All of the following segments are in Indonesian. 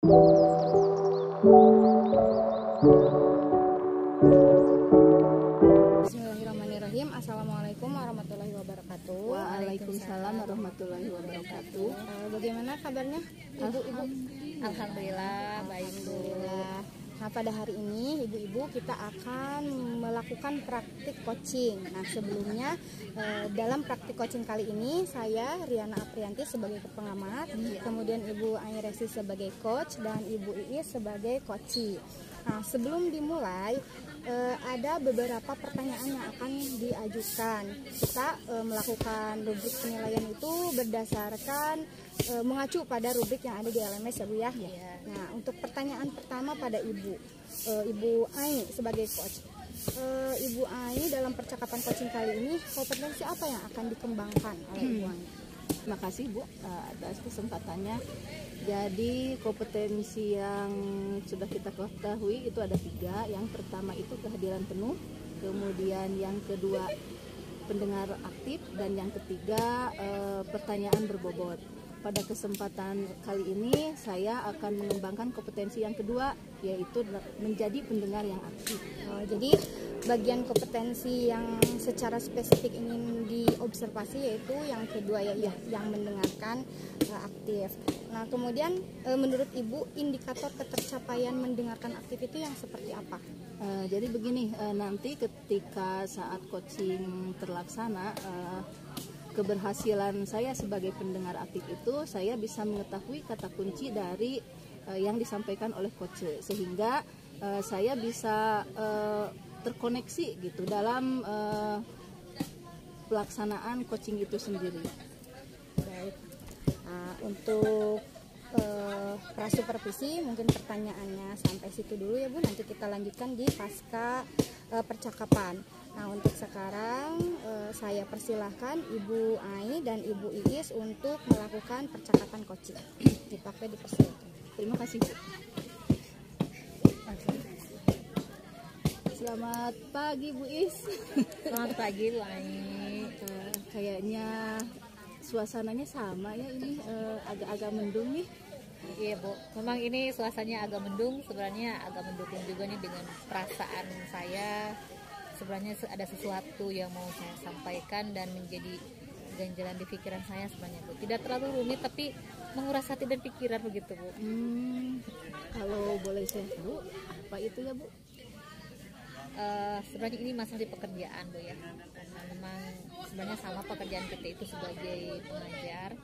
Bismillahirrahmanirrahim. Assalamualaikum warahmatullahi wabarakatuh. Waalaikumsalam warahmatullahi wabarakatuh. Bagaimana kabarnya ibu-ibu? Alhamdulillah baik Bu. Nah, pada hari ini ibu-ibu kita akan melakukan praktik coaching. Nah, sebelumnya dalam praktik coaching kali ini saya Riana Aprianti sebagai pengamat, kemudian Ibu Ainiresi sebagai coach dan Ibu Iis sebagai coachee. Nah, sebelum dimulai ada beberapa pertanyaan yang akan diajukan. Kita melakukan rubrik penilaian itu berdasarkan mengacu pada rubrik yang ada di LMS ya Bu ya. Nah, untuk pertanyaan pertama pada Ibu Ai sebagai coach. Ibu Ai dalam percakapan coaching kali ini kompetensi apa yang akan dikembangkan oleh Ibu Ai? Terima kasih Bu atas kesempatannya. Jadi kompetensi yang sudah kita ketahui itu ada 3. Yang pertama itu kehadiran penuh, kemudian yang kedua pendengar aktif, dan yang ketiga pertanyaan berbobot. Pada kesempatan kali ini saya akan mengembangkan kompetensi yang kedua, yaitu menjadi pendengar yang aktif. Jadi bagian kompetensi yang secara spesifik ingin diobservasi yaitu yang kedua ya, yang mendengarkan aktif. Nah, kemudian menurut Ibu indikator ketercapaian mendengarkan aktif itu yang seperti apa? Jadi begini, nanti ketika saat coaching terlaksana, keberhasilan saya sebagai pendengar aktif itu saya bisa mengetahui kata kunci dari yang disampaikan oleh coach, sehingga saya bisa terkoneksi gitu dalam pelaksanaan coaching itu sendiri. Baik. Nah, untuk prasupervisi mungkin pertanyaannya sampai situ dulu ya Bu, nanti kita lanjutkan di pasca percakapan. Nah, untuk sekarang saya persilahkan Ibu Ai dan Ibu Iis untuk melakukan percakapan coaching. Dipakai dipersilakan. Terima kasih Bu. Selamat pagi Bu Is. Selamat pagi Bu Ai. Kayaknya suasananya sama ya, ini agak-agak mendung nih. Iya Bu, memang ini suasananya agak mendung. Sebenarnya agak mendukung juga nih dengan perasaan saya. Sebenarnya ada sesuatu yang mau saya sampaikan dan menjadi ganjalan di pikiran saya sebenarnya Bu. Tidak terlalu rumit tapi menguras hati dan pikiran begitu Bu. Kalau boleh saya tahu apa itu ya Bu? Sebenarnya ini masalah di pekerjaan Bu ya. Karena memang sebenarnya sama pekerjaan kita itu sebagai pengajar,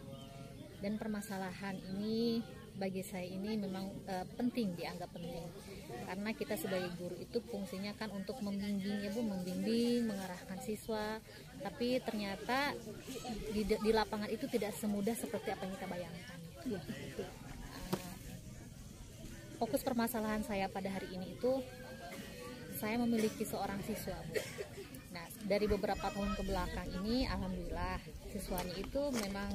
dan permasalahan ini bagi saya ini memang penting, dianggap penting, karena kita sebagai guru itu fungsinya kan untuk membimbing ya Bu, membimbing, mengarahkan siswa, tapi ternyata di lapangan itu tidak semudah seperti apa yang kita bayangkan. Fokus permasalahan saya pada hari ini itu saya memiliki seorang siswa Bu. Nah, dari beberapa tahun ke belakang ini alhamdulillah siswanya itu memang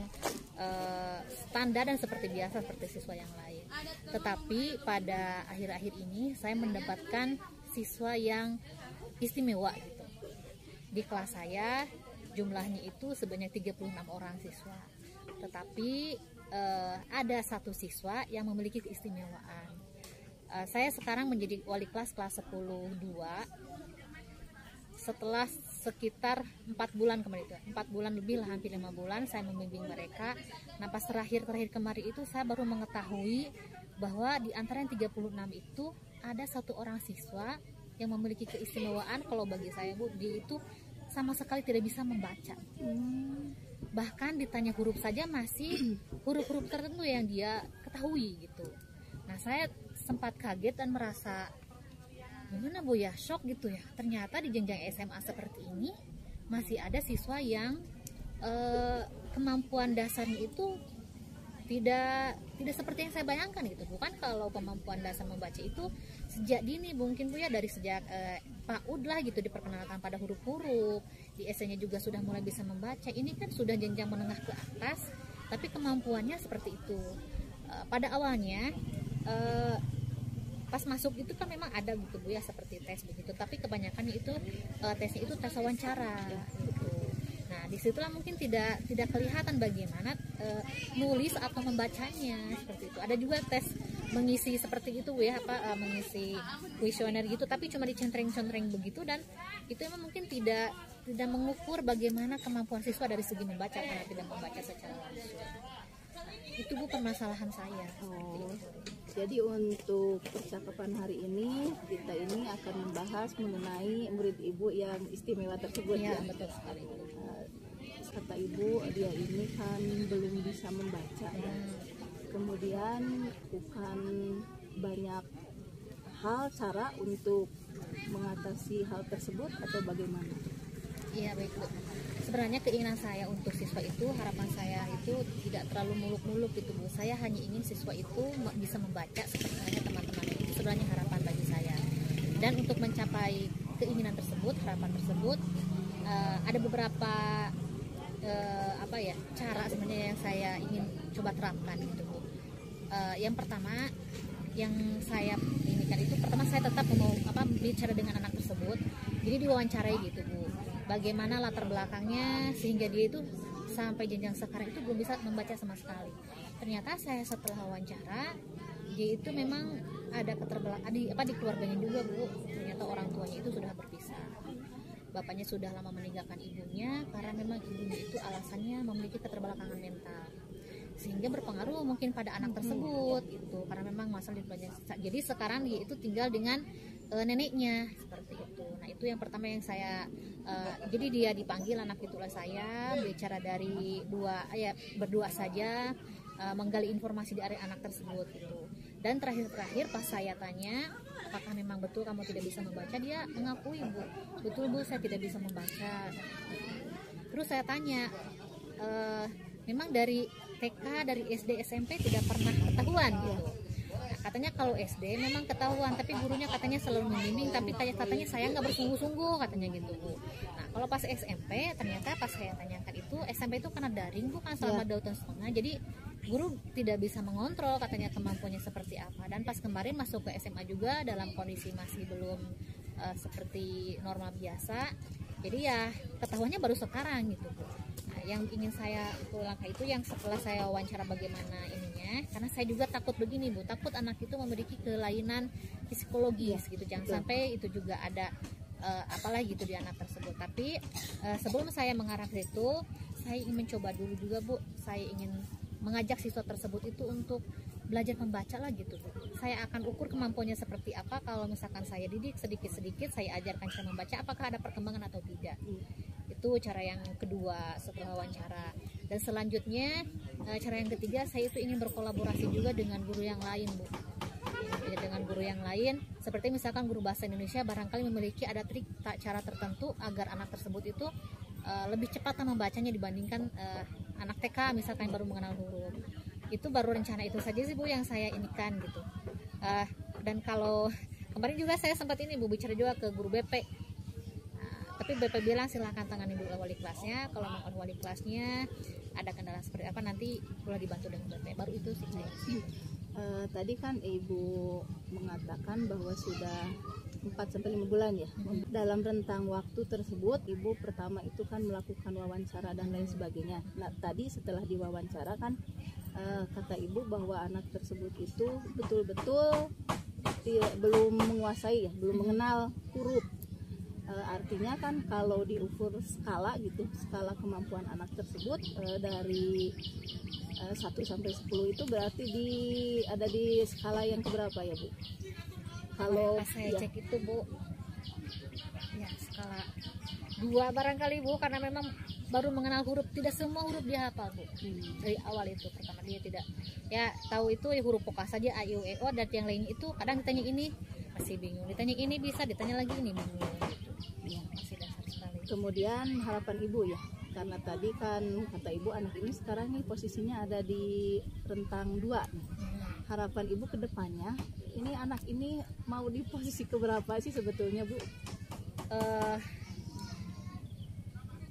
standar dan seperti biasa seperti siswa yang lain. Tetapi pada akhir-akhir ini saya mendapatkan siswa yang istimewa gitu. Di kelas saya jumlahnya itu sebanyak 36 orang siswa. Tetapi ada satu siswa yang memiliki keistimewaan. Saya sekarang menjadi wali kelas 10-2 setelah sekitar 4 bulan kemarin itu, 4 bulan lebih lah, hampir 5 bulan saya membimbing mereka. Nah, pas terakhir kemarin itu saya baru mengetahui bahwa di antara yang 36 itu ada satu orang siswa yang memiliki keistimewaan. Kalau bagi saya Bu, dia itu sama sekali tidak bisa membaca. Bahkan ditanya huruf saja masih huruf-huruf tertentu yang dia ketahui gitu. Nah, saya sempat kaget dan merasa gimana Bu ya, shock gitu ya. Ternyata di jenjang SMA seperti ini masih ada siswa yang kemampuan dasarnya itu tidak seperti yang saya bayangkan gitu. Bukan kalau kemampuan dasar membaca itu sejak dini mungkin Bu ya, dari sejak PAUD lah gitu diperkenalkan pada huruf-huruf, di SD-nya juga sudah mulai bisa membaca. Ini kan sudah jenjang menengah ke atas tapi kemampuannya seperti itu. Pada awalnya pas masuk itu kan memang ada gitu Bu ya, seperti tes begitu, tapi kebanyakannya itu tesnya itu tes wawancara gitu. Nah, disitulah mungkin tidak kelihatan bagaimana nulis atau membacanya seperti itu. Ada juga tes mengisi seperti itu Bu ya, mengisi kuesioner gitu, tapi cuma dicentreng-centreng begitu, dan itu emang mungkin tidak mengukur bagaimana kemampuan siswa dari segi membaca karena tidak membaca secara langsung. Itu Bu permasalahan saya. Oh, jadi untuk percakapan hari ini kita ini akan membahas mengenai murid ibu yang istimewa tersebut Ya, ya. betul sekali. Kata ibu dia ini kan belum bisa membaca ya. Kemudian bukan banyak hal cara untuk mengatasi hal tersebut atau bagaimana? Iya baik Bu. Sebenarnya keinginan saya untuk siswa itu, harapan saya itu tidak terlalu muluk-muluk gitu Bu. Saya hanya ingin siswa itu bisa membaca seperti halnya teman-teman. Itu sebenarnya harapan bagi saya. Dan untuk mencapai keinginan tersebut, harapan tersebut, ada beberapa cara sebenarnya yang saya ingin coba terapkan gitu Bu. Yang pertama yang saya inginkan itu, pertama saya tetap mau bicara dengan anak tersebut, jadi diwawancarai gitu Bu, bagaimana latar belakangnya sehingga dia itu sampai jenjang sekarang itu belum bisa membaca sama sekali. Ternyata saya setelah wawancara, dia itu memang ada keterbelakangan di keluarganya juga Bu. Ternyata orang tuanya itu sudah berpisah, bapaknya sudah lama meninggalkan ibunya karena memang ibunya itu alasannya memiliki keterbelakangan mental, sehingga berpengaruh mungkin pada anak tersebut itu karena memang masalah di keluarga. Jadi sekarang dia itu tinggal dengan neneknya seperti itu. Nah itu yang pertama yang saya jadi dia dipanggil anak itu oleh saya, bicara dari berdua saja, menggali informasi dari anak tersebut gitu. Dan terakhir pas saya tanya apakah memang betul kamu tidak bisa membaca, dia mengakui Bu, betul Bu saya tidak bisa membaca. Terus saya tanya, memang dari TK, dari SD, SMP tidak pernah ketahuan gitu. Nah, katanya kalau SD memang ketahuan, tapi gurunya katanya selalu membimbing, tapi katanya saya nggak bersungguh-sungguh katanya gitu Bu. Nah kalau pas SMP ternyata pas saya tanyakan itu, SMP itu karena daring bukan selama 2 tahun setengah, jadi guru tidak bisa mengontrol katanya kemampuannya seperti apa. Dan pas kemarin masuk ke SMA juga dalam kondisi masih belum seperti normal biasa, jadi ya ketahuannya baru sekarang gitu Bu. Nah, yang ingin saya langkah itu yang setelah saya wawancara bagaimana ininya, karena saya juga takut begini Bu, takut anak itu memiliki kelainan psikologis gitu, jangan sampai itu juga ada apalagi gitu di anak tersebut. Tapi sebelum saya mengarah ke situ, saya ingin mencoba dulu juga Bu, saya ingin mengajak siswa tersebut itu untuk belajar membaca lah gitu Bu. Saya akan ukur kemampuannya seperti apa kalau misalkan saya didik sedikit-sedikit, saya ajarkan cara membaca, apakah ada perkembangan atau tidak. Itu cara yang kedua setelah wawancara. Dan selanjutnya cara yang ketiga, saya itu ingin berkolaborasi juga dengan guru yang lain Bu. Ya, dengan guru yang lain, seperti misalkan guru bahasa Indonesia barangkali memiliki ada trik cara tertentu agar anak tersebut itu lebih cepat membacanya dibandingkan anak TK misalkan yang baru mengenal huruf. Itu baru rencana itu saja sih Bu yang saya inikan gitu. Dan kalau kemarin juga saya sempat ini Bu bicara juga ke guru BP. Tapi BP bilang silahkan tangani dulu wali kelasnya, kalau mau wali kelasnya ada kendala seperti apa nanti boleh dibantu dengan BP. Baru itu sih saya. Tadi kan Ibu mengatakan bahwa sudah 4-5 bulan ya. Dalam rentang waktu tersebut Ibu pertama itu kan melakukan wawancara dan lain sebagainya. Nah tadi setelah diwawancara kan kata Ibu bahwa anak tersebut itu betul-betul belum menguasai ya, belum mengenal huruf. Artinya kan kalau diukur skala gitu, skala kemampuan anak tersebut dari 1 sampai 10 itu berarti ada di skala yang keberapa ya Bu? Kalau pas saya cek itu Bu, ya skala 2 barangkali Bu, karena memang baru mengenal huruf, tidak semua huruf dia hafal Bu. Dari awal itu pertama dia tidak ya tahu itu ya huruf pokok saja a i u e o, dan yang lain itu kadang ditanya ini masih bingung, ditanya ini bisa, ditanya lagi ini bingung gitu. Ya, masih dasar sekali. Kemudian harapan Ibu ya, karena tadi kan kata Ibu anak ini sekarang nih posisinya ada di rentang 2 nih. Harapan Ibu ke depannya, ini anak ini mau di posisi keberapa sih sebetulnya Bu?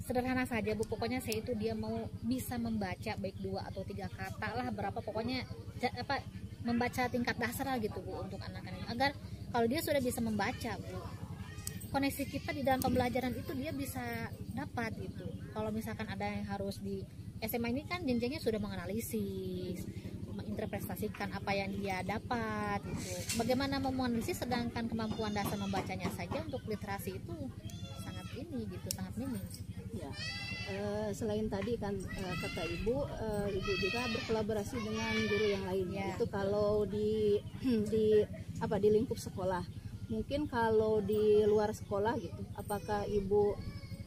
Sederhana saja Bu, pokoknya saya itu dia mau bisa membaca baik 2 atau 3 kata lah, berapa pokoknya membaca tingkat dasar lah gitu Bu untuk anak-anak, agar kalau dia sudah bisa membaca Bu, koneksi kita di dalam pembelajaran itu dia bisa dapat gitu. Kalau misalkan ada yang harus di SMA ini kan jenjangnya sudah menganalisis, menginterpretasikan apa yang dia dapat gitu. Bagaimana menulis sedangkan kemampuan dasar membacanya saja untuk literasi itu sangat ini gitu, sangat minim. Ya. Selain tadi kan kata ibu juga berkolaborasi dengan guru yang lain. Ya. Itu kalau di lingkup sekolah. Mungkin kalau di luar sekolah gitu, apakah ibu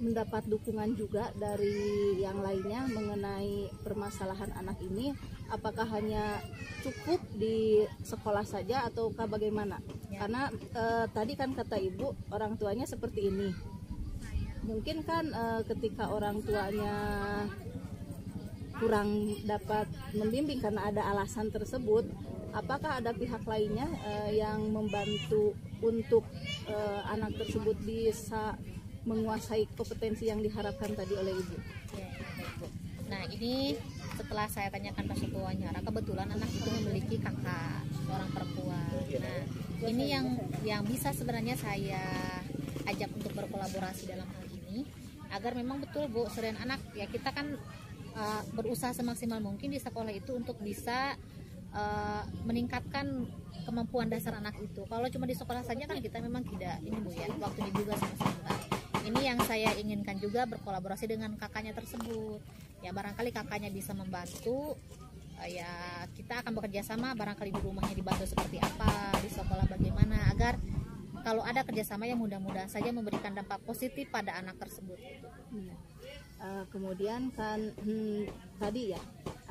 mendapat dukungan juga dari yang lainnya mengenai permasalahan anak ini? Apakah hanya cukup di sekolah saja ataukah bagaimana? Ya. Karena tadi kan kata ibu orang tuanya seperti ini. Mungkin kan ketika orang tuanya kurang dapat membimbing karena ada alasan tersebut, apakah ada pihak lainnya yang membantu untuk anak tersebut bisa menguasai kompetensi yang diharapkan tadi oleh ibu? Ya, baik, Bu. Nah, ini setelah saya tanyakan pas waktu wawancara, kebetulan anak itu memiliki kakak seorang perempuan. Nah, ini yang bisa sebenarnya saya ajak untuk berkolaborasi dalam hal ini, agar memang betul Bu, selain anak ya kita kan berusaha semaksimal mungkin di sekolah itu untuk bisa meningkatkan kemampuan dasar anak itu. Kalau cuma di sekolah saja kan kita memang tidak ini Bu ya, waktunya juga sama-sama. Ini yang saya inginkan juga berkolaborasi dengan kakaknya tersebut. Ya barangkali kakaknya bisa membantu, ya kita akan bekerja sama, barangkali di rumahnya dibantu seperti apa, di sekolah bagaimana, agar kalau ada kerjasama yang mudah-mudahan saja memberikan dampak positif pada anak tersebut. Ya. Kemudian kan tadi ya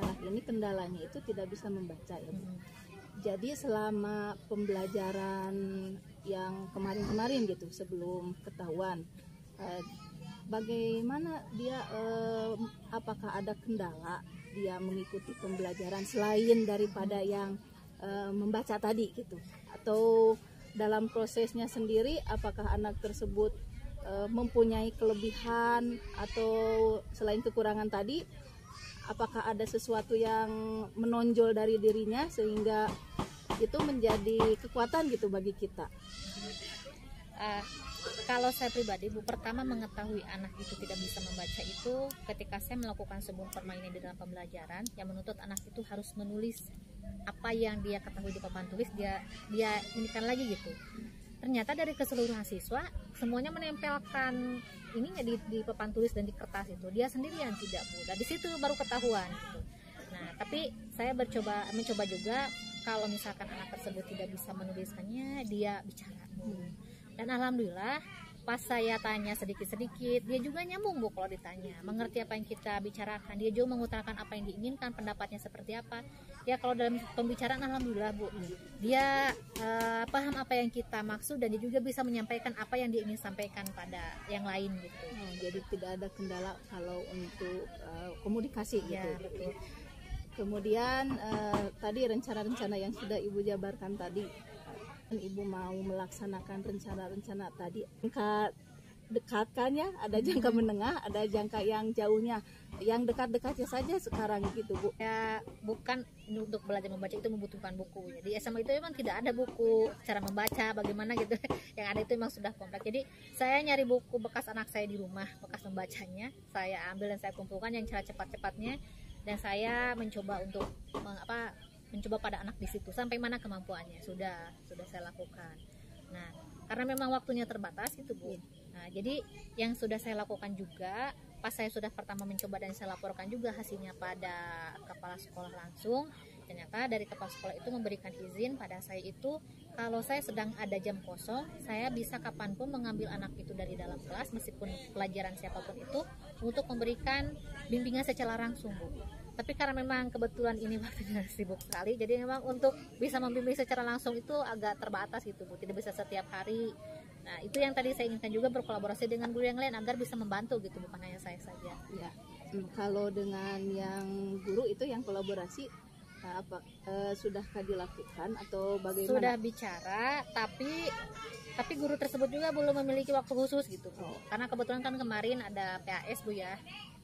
anak ini kendalanya itu tidak bisa membaca ya Bu. Jadi selama pembelajaran yang kemarin-kemarin gitu sebelum ketahuan, bagaimana dia apakah ada kendala dia mengikuti pembelajaran selain daripada yang membaca tadi gitu, atau dalam prosesnya sendiri apakah anak tersebut mempunyai kelebihan atau selain kekurangan tadi, apakah ada sesuatu yang menonjol dari dirinya sehingga itu menjadi kekuatan gitu bagi kita? Kalau saya pribadi Bu, pertama mengetahui anak itu tidak bisa membaca itu ketika saya melakukan sebuah permainan di dalam pembelajaran yang menuntut anak itu harus menulis apa yang dia ketahui di papan tulis, dia inikan lagi gitu. Ternyata dari keseluruhan siswa semuanya menempelkan ininya di papan tulis dan di kertas itu, dia sendirian tidak Bu. Dan di situ baru ketahuan gitu. Nah, tapi saya mencoba juga kalau misalkan anak tersebut tidak bisa menuliskannya, dia bicara Bu. Dan alhamdulillah pas saya tanya sedikit-sedikit, dia juga nyambung Bu kalau ditanya, mengerti apa yang kita bicarakan, dia juga mengutarakan apa yang diinginkan, pendapatnya seperti apa. Ya kalau dalam pembicaraan alhamdulillah Bu, dia paham apa yang kita maksud dan dia juga bisa menyampaikan apa yang dia ingin sampaikan pada yang lain gitu. Jadi tidak ada kendala kalau untuk komunikasi Ya, gitu. betul. Kemudian tadi rencana-rencana yang sudah Ibu jabarkan tadi, Ibu mau melaksanakan rencana-rencana tadi, jangka dekatkannya, ada jangka menengah, ada jangka yang jauhnya. Yang dekat-dekatnya saja sekarang gitu Bu. Ya bukan untuk belajar membaca itu membutuhkan buku. Jadi SMA itu memang tidak ada buku cara membaca bagaimana gitu. Yang ada itu memang sudah kompleks. Jadi saya nyari buku bekas anak saya di rumah, bekas membacanya, saya ambil dan saya kumpulkan yang cara cepat-cepatnya, dan saya mencoba untuk mencoba pada anak di situ sampai mana kemampuannya sudah saya lakukan. Nah, karena memang waktunya terbatas gitu Bu. Nah, jadi yang sudah saya lakukan juga pas saya sudah pertama mencoba dan saya laporkan juga hasilnya pada kepala sekolah langsung. Ternyata dari kepala sekolah itu memberikan izin pada saya itu kalau saya sedang ada jam kosong, saya bisa kapanpun mengambil anak itu dari dalam kelas meskipun pelajaran siapapun itu untuk memberikan bimbingan secara langsung Bu. Tapi karena memang kebetulan ini waktunya sibuk sekali, jadi memang untuk bisa membimbing secara langsung itu agak terbatas gitu Bu, tidak bisa setiap hari. Nah itu yang tadi saya inginkan juga berkolaborasi dengan guru yang lain agar bisa membantu gitu, bukan hanya saya saja. Ya, kalau dengan yang guru itu yang kolaborasi sudahkah dilakukan atau bagaimana? Sudah bicara, tapi guru tersebut juga belum memiliki waktu khusus gitu Bu. Karena kebetulan kan kemarin ada PAS Bu ya.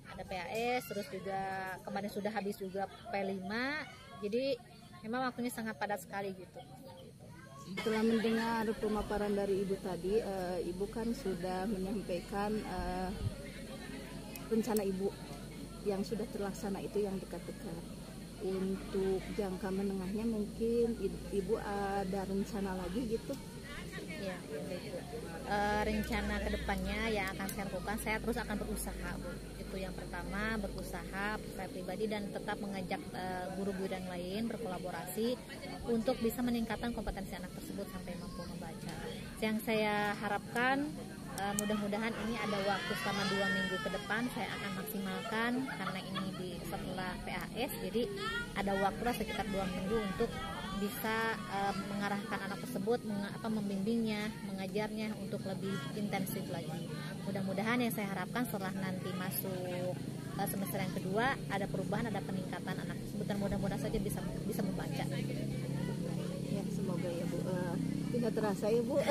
Ada PAS, terus juga kemarin sudah habis juga P5, jadi memang waktunya sangat padat sekali gitu. Setelah mendengar pemaparan dari Ibu tadi, Ibu kan sudah menyampaikan rencana Ibu yang sudah terlaksana itu yang dekat-dekat. untuk jangka menengahnya mungkin ibu ada rencana lagi gitu? Ya, baik Bu. Rencana kedepannya yang akan saya lakukan, saya terus akan berusaha Bu. Itu yang pertama, berusaha saya pribadi dan tetap mengajak guru-guru yang lain berkolaborasi untuk bisa meningkatkan kompetensi anak tersebut sampai mampu membaca. Yang saya harapkan mudah-mudahan ini ada waktu selama 2 minggu ke depan saya akan maksimalkan, karena ini setelah PAS, jadi ada waktu sekitar 2 minggu untuk bisa mengarahkan anak tersebut, membimbingnya, mengajarnya untuk lebih intensif lagi. Mudah-mudahan yang saya harapkan setelah nanti masuk semester yang kedua ada perubahan, ada peningkatan anak tersebut, dan mudah-mudahan saja bisa membaca. Ya, semoga ya Bu. Tidak terasa ya Bu.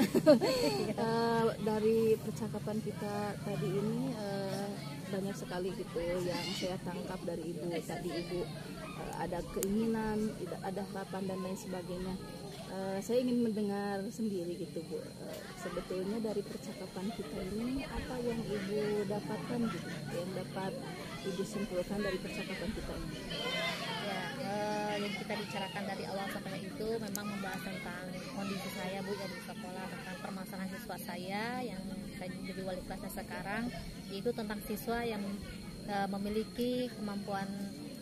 Dari percakapan kita tadi ini banyak sekali gitu yang saya tangkap dari Ibu. Tadi Ibu ada keinginan, ada harapan dan lain sebagainya. Saya ingin mendengar sendiri gitu Bu. Sebetulnya dari percakapan kita ini apa yang Ibu dapatkan gitu, yang dapat Ibu simpulkan dari percakapan kita ini? Ya, yang kita bicarakan dari awal sampai itu memang membahas tentang kondisi saya Bu ya di sekolah, tentang permasalahan siswa saya yang saya jadi wali kelasnya sekarang, yaitu tentang siswa yang memiliki kemampuan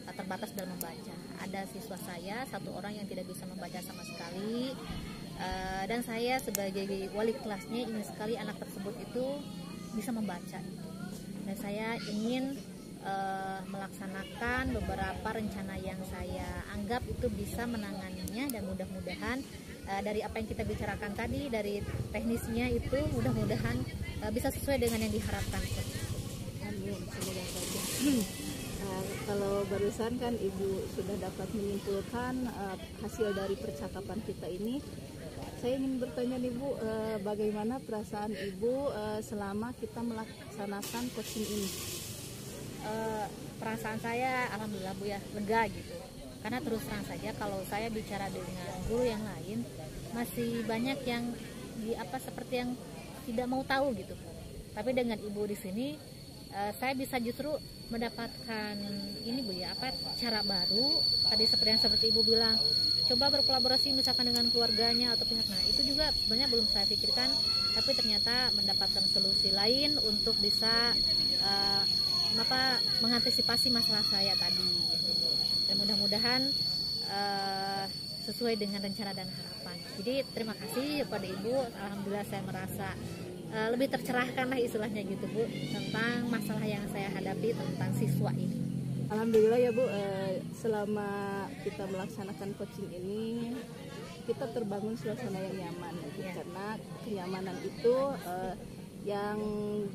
terbatas dalam membaca. Ada siswa saya satu orang yang tidak bisa membaca sama sekali, dan saya sebagai wali kelasnya ingin sekali anak tersebut itu bisa membaca, dan saya ingin melaksanakan beberapa rencana yang saya anggap itu bisa menanganinya, dan mudah-mudahan dari apa yang kita bicarakan tadi, dari teknisnya itu mudah-mudahan bisa sesuai dengan yang diharapkan. Amin, semoga saja. Kalau barusan kan Ibu sudah dapat menyimpulkan hasil dari percakapan kita ini. Saya ingin bertanya nih Bu, bagaimana perasaan Ibu selama kita melaksanakan coaching ini? Perasaan saya alhamdulillah Bu ya, lega gitu. Karena terus terang saja kalau saya bicara dengan guru yang lain, masih banyak yang seperti yang tidak mau tahu gitu. Tapi dengan Ibu di sini saya bisa justru mendapatkan ini Bu ya, cara baru. Tadi seperti Ibu bilang, coba berkolaborasi misalkan dengan keluarganya atau pihak. Nah, itu juga sebenarnya belum saya pikirkan, tapi ternyata mendapatkan solusi lain untuk bisa mengantisipasi masalah saya tadi gitu. Dan mudah-mudahan sesuai dengan rencana dan harapan. Jadi terima kasih kepada Ibu, alhamdulillah saya merasa lebih tercerahkan lah istilahnya gitu Bu, tentang masalah yang saya hadapi tentang siswa ini. Alhamdulillah ya Bu, selama kita melaksanakan coaching ini kita terbangun suasana yang nyaman gitu. Ya. Karena kenyamanan itu yang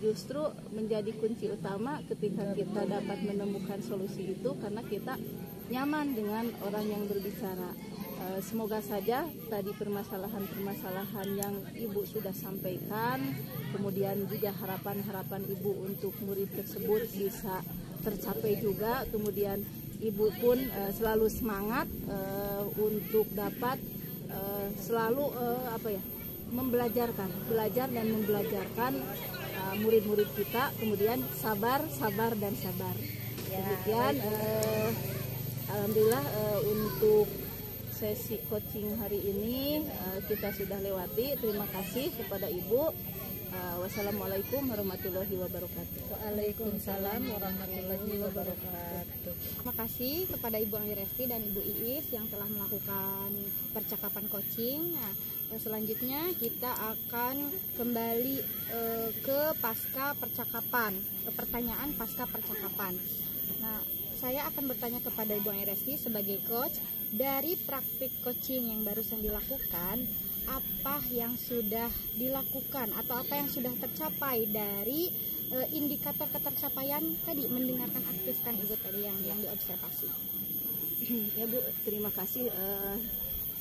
justru menjadi kunci utama ketika kita dapat menemukan solusi itu, karena kita nyaman dengan orang yang berbicara. Semoga saja tadi permasalahan-permasalahan yang Ibu sudah sampaikan, kemudian juga harapan-harapan Ibu untuk murid tersebut bisa tercapai juga. Kemudian Ibu pun selalu semangat untuk dapat selalu belajar dan membelajarkan murid-murid kita. Kemudian sabar dan sabar. Kemudian alhamdulillah untuk sesi coaching hari ini kita sudah lewati. Terima kasih kepada Ibu. Wassalamualaikum warahmatullahi wabarakatuh. Waalaikumsalam warahmatullahi wabarakatuh. Terima kasih kepada Ibu Anggi Resti dan Ibu Iis yang telah melakukan percakapan coaching. Nah, selanjutnya kita akan kembali ke pasca percakapan, pertanyaan pasca percakapan. Nah, saya akan bertanya kepada Ibu Anggi Resti sebagai coach, dari praktik coaching yang barusan dilakukan, apa yang sudah dilakukan atau apa yang sudah tercapai dari indikator ketercapaian tadi, mendengarkan aktif kan Ibu tadi yang diobservasi. Ya Bu, terima kasih.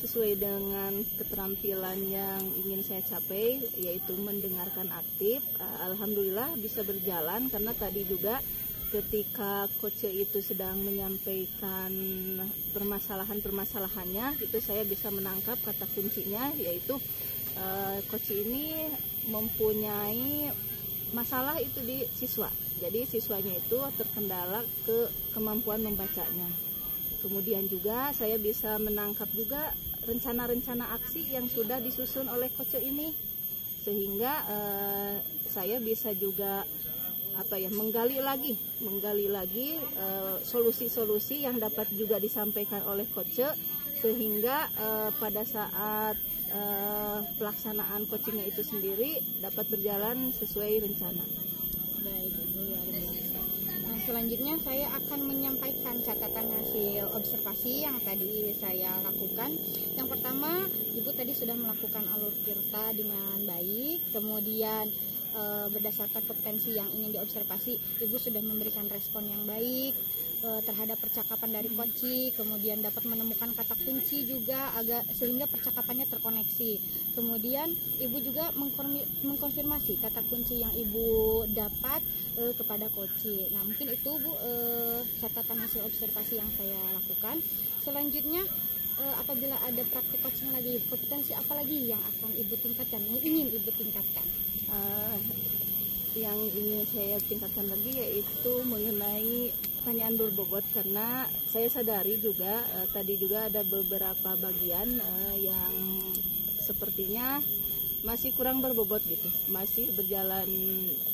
Sesuai dengan keterampilan yang ingin saya capai, yaitu mendengarkan aktif, alhamdulillah bisa berjalan. Karena tadi juga ketika coach itu sedang menyampaikan permasalahannya, itu saya bisa menangkap kata kuncinya, yaitu coach ini mempunyai masalah itu di siswa. Jadi siswanya itu terkendala ke kemampuan membacanya. Kemudian juga saya bisa menangkap juga rencana-rencana aksi yang sudah disusun oleh coach ini, sehingga saya bisa juga menggali lagi solusi-solusi yang dapat juga disampaikan oleh coach, sehingga pada saat pelaksanaan coachingnya itu sendiri dapat berjalan sesuai rencana. Baik, Ibu, luar biasa. Nah, selanjutnya saya akan menyampaikan catatan hasil observasi yang tadi saya lakukan. Yang pertama, Ibu tadi sudah melakukan alur tirta dengan baik, kemudian berdasarkan kompetensi yang ingin diobservasi, Ibu sudah memberikan respon yang baik terhadap percakapan dari coach, kemudian dapat menemukan kata kunci juga sehingga percakapannya terkoneksi. Kemudian Ibu juga mengkonfirmasi kata kunci yang Ibu dapat kepada coach. Nah, mungkin itu Bu catatan hasil observasi yang saya lakukan. Selanjutnya apabila ada praktik coaching lagi, kompetensi apa lagi yang akan Ibu tingkatkan, yang ingin Ibu tingkatkan? Yang ingin saya tingkatkan lagi yaitu mengenai pertanyaan berbobot, karena saya sadari juga tadi juga ada beberapa bagian yang sepertinya masih kurang berbobot gitu, masih berjalan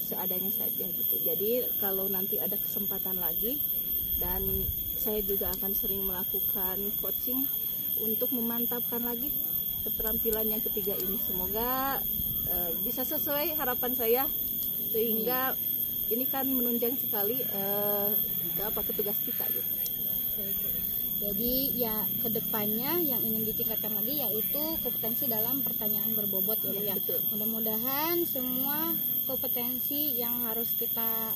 seadanya saja gitu. Jadi kalau nanti ada kesempatan lagi, dan saya juga akan sering melakukan coaching untuk memantapkan lagi keterampilan yang ketiga ini. Semoga bisa sesuai harapan saya, sehingga ini kan menunjang sekali petugas kita gitu. Jadi ya kedepannya yang ingin ditingkatkan lagi yaitu kompetensi dalam pertanyaan berbobot ya. Mudah-mudahan semua kompetensi yang harus kita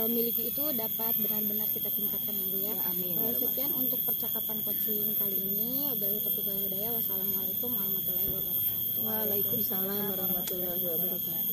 miliki itu dapat benar-benar kita tingkatkan ya Bu ya. Amin. Sekian untuk percakapan coaching kali ini. Wabillahi taufiq wal hidayah. Wassalamualaikum warahmatullahi wabarakatuh. Waalaikumsalam warahmatullahi wabarakatuh.